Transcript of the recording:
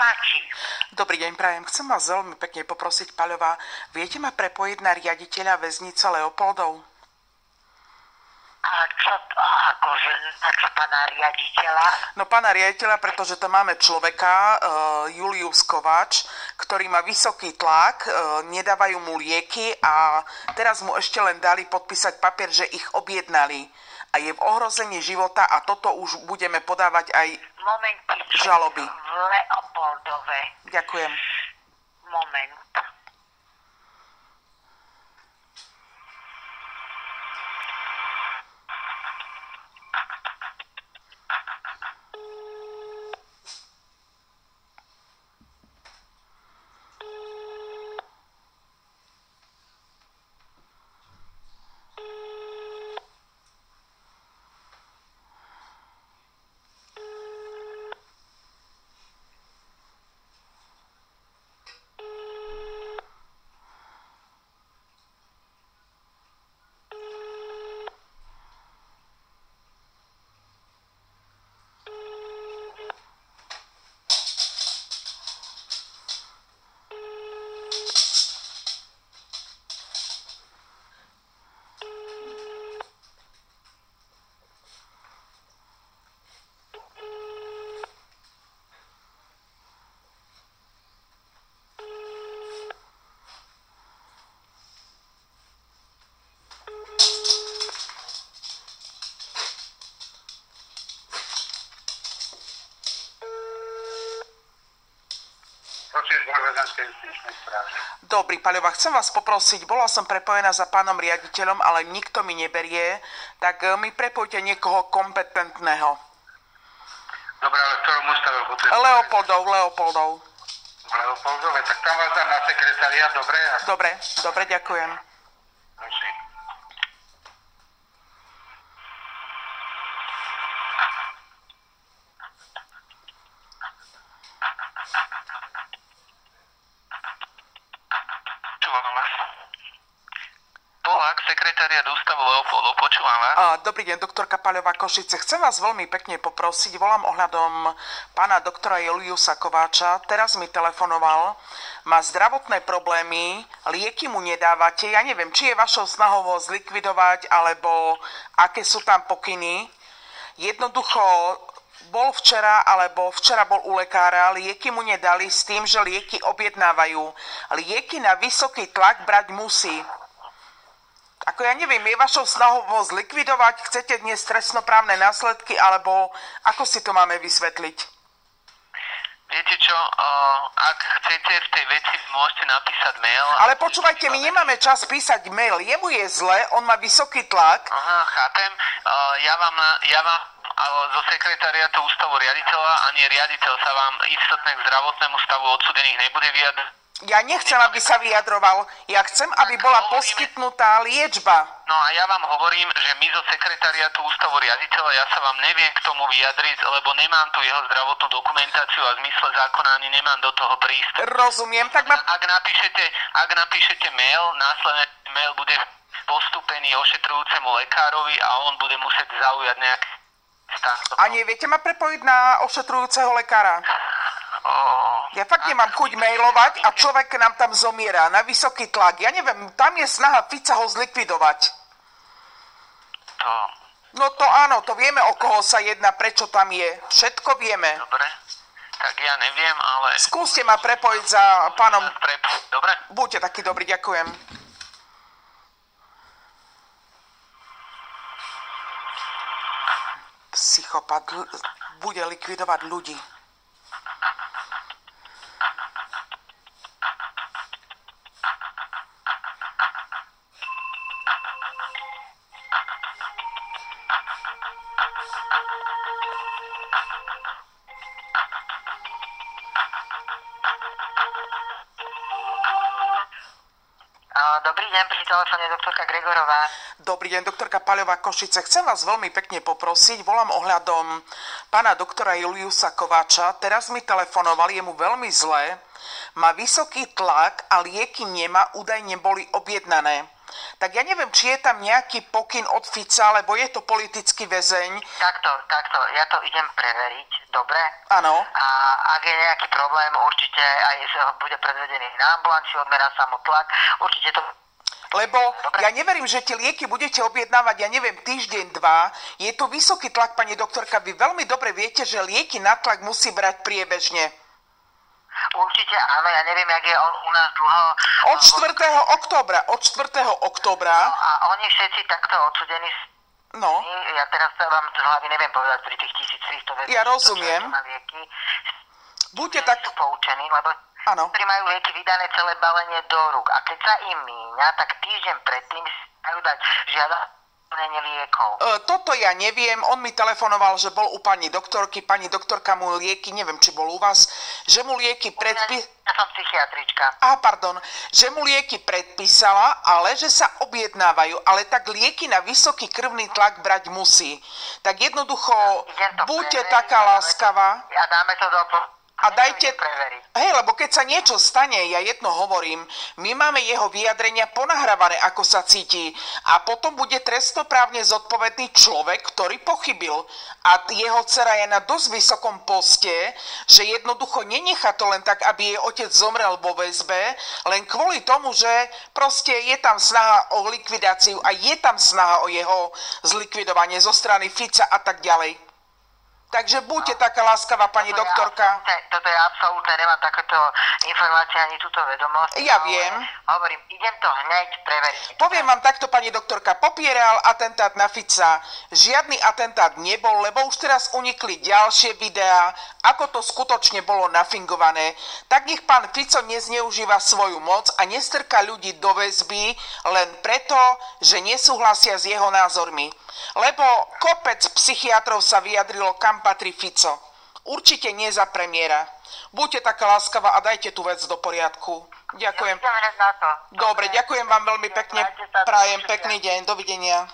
páči. Dobrý deň, prajem. Chcem vás veľmi pekne poprosiť, Paľová, viete ma prepojiť na riaditeľa väznice Leopoldov? A čo to, akože, a čo pána riaditeľa? No pána riaditeľa, pretože tam máme človeka, Julius Kováč, ktorý má vysoký tlak, nedávajú mu lieky a teraz mu ešte len dali podpísať papier, že ich objednali. A je v ohrození života a toto už budeme podávať aj žaloby. V Leopoldove. Ďakujem. Moment. Dobrý, Paľová, chcem vás poprosiť, bola som prepojená za pánom riaditeľom, ale nikto mi neberie, tak mi prepojte niekoho kompetentného. Dobre, ale v ktorom ústave? Leopoldov. Leopoldove, tak tam vás dám na sekretariát, dobre? Dobre, ďakujem. Prosím. Sekretariát ústavu Leopoldov, počúvam vás. Dobrý deň, doktorka Paľová Košice. Chcem vás veľmi pekne poprosiť, volám ohľadom pána doktora Juliusa Kováča. Teraz mi telefonoval, má zdravotné problémy, lieky mu nedávate. Ja neviem, či je vašou snahou ho zlikvidovať, alebo aké sú tam pokyny. Jednoducho bol včera bol u lekára, lieky mu nedali s tým, že lieky objednávajú. Lieky na vysoký tlak brať musí. Ako ja neviem, je vašou snahou ho zlikvidovať? Chcete dnes trestnoprávne následky, alebo ako si to máme vysvetliť? Viete čo, ak chcete v tej veci, môžete napísať mail. Ale počúvajte, my nemáme čas písať mail. Jemu je zle, on má vysoký tlak. Aha, chápem. Ja vám zo sekretariátu ústavu riaditeľa, ani riaditeľ sa vám istotne k zdravotnému stavu odsúdených nebude vyjadriť. Ja nechcem, aby sa vyjadroval. Ja chcem, aby bola poskytnutá liečba. No a ja vám hovorím, že my zo sekretariátu ústavu riaditeľa, ja sa vám neviem k tomu vyjadriť, lebo nemám tu jeho zdravotnú dokumentáciu a v zmysle zákona ani nemám do toho prístup. Rozumiem, tak ma... Ak napíšete mail, následne mail bude postupený ošetrujúcemu lekárovi a on bude musieť zaujať nejaký stav. A neviete ma prepojiť na ošetrujúceho lekára? Ja fakt nemám chuť mailovať a človek nám tam zomiera na vysoký tlak. Ja neviem, tam je snaha Fica ho zlikvidovať. No to áno, to vieme, o koho sa jedná, prečo tam je. Všetko vieme. Dobre, tak ja neviem, ale... Skúste ma prepojiť za pánom... Dobre? Buďte taký dobrý, ďakujem. Psychopat bude likvidovať ľudí. Dobrý deň, pri telefóne doktorka Gregorová. Dobrý deň, doktorka Paľová Košice. Chcem vás veľmi pekne poprosiť, volám ohľadom pána doktora Juliusa Kováča. Teraz mi telefonoval, je mu veľmi zlé, má vysoký tlak a lieky nemá, údajne boli objednané. tak ja neviem, či je tam nejaký pokyn od Fica, lebo je to politický väzeň. Takto, ja to idem preveriť, dobre? Áno. A ak je nejaký problém, určite aj bude predvedený na ambulanciu, odmerá sa mu tlak, určite to... Lebo ja neverím, že tie lieky budete objednávať, ja neviem, týždeň, dva. Je tu vysoký tlak, pani doktorka, vy veľmi dobre viete, že lieky na tlak musí brať priebežne. Určite áno, ja neviem, jak je on u nás dlho... Od 4. októbra. No a oni všetci takto odsudení. No. Ja teraz vám z hlavy neviem povedať pri tých 1300 vecí. Ja rozumiem. Buďte tak... Sú poučení, lebo áno. ktorí majú lieky vydané celé balenie do rúk. A keď sa im míňa, tak týždeň predtým si majú dať žiadanie liekov. Toto ja neviem, on mi telefonoval, že bol u pani doktorky, pani doktorka mu lieky, neviem, či bol u vás, že mu lieky Ja som psychiatrička. že mu lieky predpísala, ale že sa objednávajú, ale tak lieky na vysoký krvný tlak brať musí. Tak jednoducho, buďte taká láskavá. A dáme to do... A dajte, lebo keď sa niečo stane, ja jedno hovorím, my máme jeho vyjadrenia ponahrávané, ako sa cíti a potom bude trestnoprávne zodpovedný človek, ktorý pochybil. A jeho dcera je na dosť vysokom poste, že jednoducho nenechá to len tak, aby jej otec zomrel vo väzbe, len kvôli tomu, že proste je tam snaha o likvidáciu a je tam snaha o jeho zlikvidovanie zo strany Fica a tak ďalej. Takže buďte taká láskavá, pani doktorka. Toto ja absolútne nemám takéto informácie ani túto vedomosť. Ja viem. Hovorím, idem to hneď preveriť. Poviem vám takto, pani doktorka, popieral atentát na Fica. Žiadny atentát nebol, lebo už teraz unikli ďalšie videá, ako to skutočne bolo nafingované. Tak nech pán Fico nezneužíva svoju moc a nestrká ľudí do väzby len preto, že nesúhlasia s jeho názormi. Lebo kopec psychiatrov sa vyjadrilo, kam patrí Fico. Určite nie za premiéra. Buďte taká láskavá a dajte tú vec do poriadku. Ďakujem. Ja na to. Dobre, ďakujem vám veľmi pekne. Prajem pekný deň. Dovidenia.